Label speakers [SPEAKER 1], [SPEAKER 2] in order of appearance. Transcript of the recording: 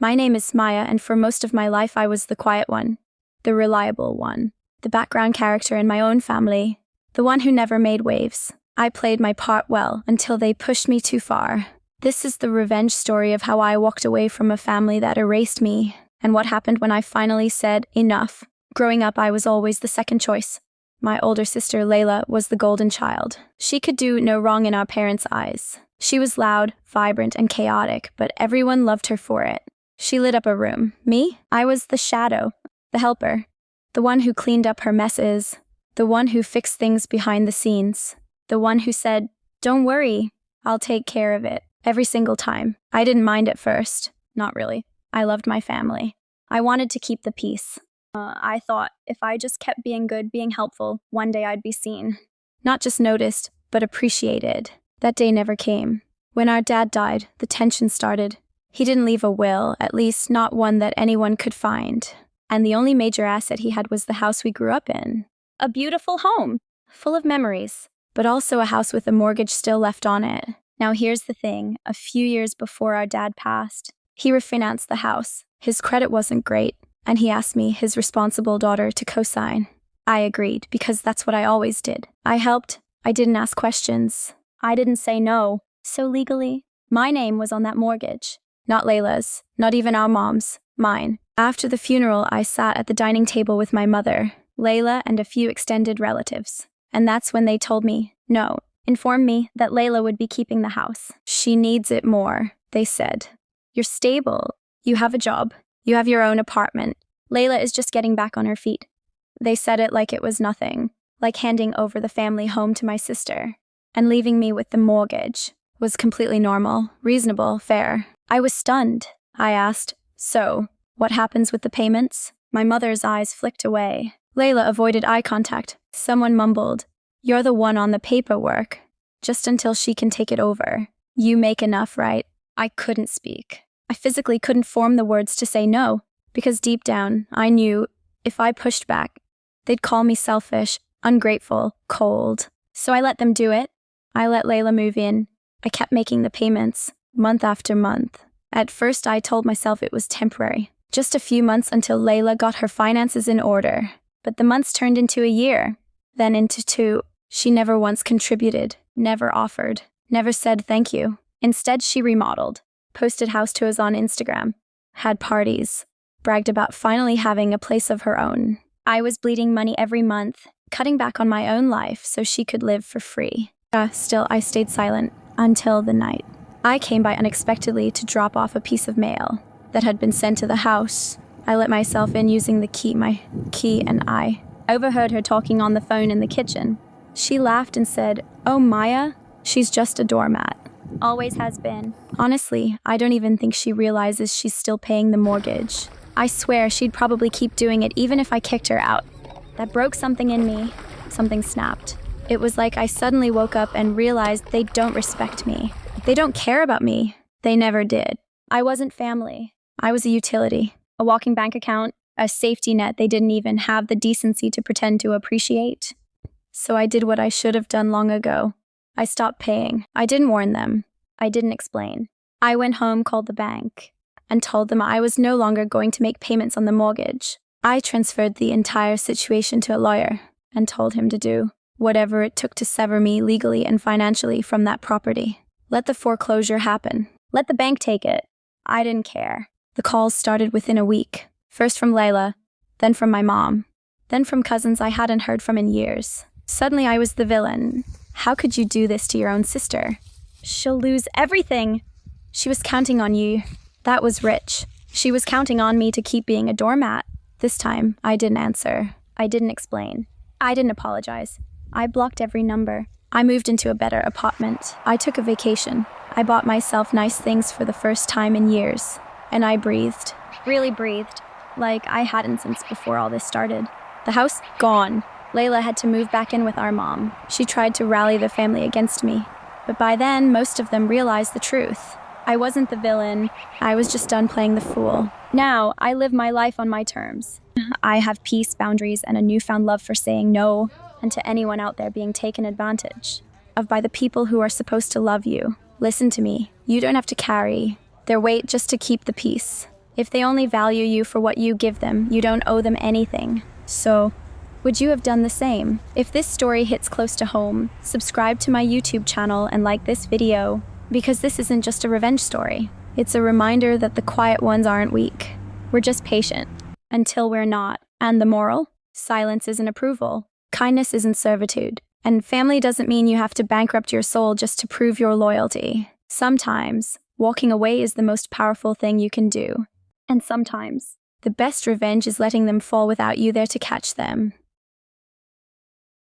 [SPEAKER 1] My name is Maya, and for most of my life I was the quiet one, the reliable one, the background character in my own family, the one who never made waves. I played my part well until they pushed me too far. This is the revenge story of how I walked away from a family that erased me, and what happened when I finally said enough. Growing up, I was always the second choice. My older sister, Layla, was the golden child. She could do no wrong in our parents' eyes. She was loud, vibrant, and chaotic, but everyone loved her for it. She lit up a room. Me? I was the shadow, the helper, the one who cleaned up her messes, the one who fixed things behind the scenes, the one who said, "Don't worry, I'll take care of it," every single time. I didn't mind at first. Not really. I loved my family. I wanted to keep the peace. I thought if I just kept being good, being helpful, one day I'd be seen. Not just noticed, but appreciated. That day never came. When our dad died, the tension started. He didn't leave a will, at least not one that anyone could find. And the only major asset he had was the house we grew up in. A beautiful home, full of memories, but also a house with a mortgage still left on it. Now here's the thing, a few years before our dad passed, he refinanced the house. His credit wasn't great, and he asked me, his responsible daughter, to co-sign. I agreed, because that's what I always did. I helped. I didn't ask questions. I didn't say no. So legally, my name was on that mortgage. Not Layla's, not even our mom's, mine. After the funeral, I sat at the dining table with my mother, Layla, and a few extended relatives. And that's when they told me, no, informed me that Layla would be keeping the house. She needs it more, they said. You're stable. You have a job. You have your own apartment. Layla is just getting back on her feet. They said it like it was nothing, like handing over the family home to my sister. And leaving me with the mortgage was completely normal, reasonable, fair. I was stunned. I asked, so, what happens with the payments? My mother's eyes flicked away. Layla avoided eye contact. Someone mumbled, "You're the one on the paperwork, just until she can take it over. You make enough, right?" I couldn't speak. I physically couldn't form the words to say no, because deep down, I knew if I pushed back, they'd call me selfish, ungrateful, cold. So I let them do it. I let Layla move in. I kept making the payments, month after month. At first, I told myself it was temporary. Just a few months until Layla got her finances in order. But the months turned into a year, then into 2. She never once contributed, never offered, never said thank you. Instead, she remodeled, posted house tours on Instagram, had parties, bragged about finally having a place of her own. I was bleeding money every month, cutting back on my own life so she could live for free. Still, I stayed silent until the night. I came by unexpectedly to drop off a piece of mail that had been sent to the house. I let myself in using my key, and I overheard her talking on the phone in the kitchen. She laughed and said, "Oh, Maya, she's just a doormat. Always has been." Honestly, I don't even think she realizes she's still paying the mortgage. I swear she'd probably keep doing it even if I kicked her out. That broke something in me. Something snapped. It was like I suddenly woke up and realized they don't respect me. They don't care about me. They never did. I wasn't family. I was a utility, a walking bank account, a safety net they didn't even have the decency to pretend to appreciate. So I did what I should have done long ago. I stopped paying. I didn't warn them. I didn't explain. I went home, called the bank, and told them I was no longer going to make payments on the mortgage. I transferred the entire situation to a lawyer and told him to do whatever it took to sever me legally and financially from that property. Let the foreclosure happen. Let the bank take it. I didn't care. The calls started within a week. First from Layla, then from my mom, then from cousins I hadn't heard from in years. Suddenly I was the villain. How could you do this to your own sister? She'll lose everything. She was counting on you. That was rich. She was counting on me to keep being a doormat. This time, I didn't answer. I didn't explain. I didn't apologize. I blocked every number. I moved into a better apartment. I took a vacation. I bought myself nice things for the first time in years. And I breathed. Really breathed. Like I hadn't since before all this started. The house, gone. Layla had to move back in with our mom. She tried to rally the family against me. But by then, most of them realized the truth. I wasn't the villain. I was just done playing the fool. Now, I live my life on my terms. I have peace, boundaries, and a newfound love for saying no, and to anyone out there being taken advantage of by the people who are supposed to love you. Listen to me. You don't have to carry their weight just to keep the peace. If they only value you for what you give them, you don't owe them anything. So, would you have done the same? If this story hits close to home, subscribe to my YouTube channel and like this video, because this isn't just a revenge story. It's a reminder that the quiet ones aren't weak. We're just patient, until we're not. And the moral? Silence isn't approval. Kindness isn't servitude. And family doesn't mean you have to bankrupt your soul just to prove your loyalty. Sometimes, walking away is the most powerful thing you can do. And sometimes, the best revenge is letting them fall without you there to catch them.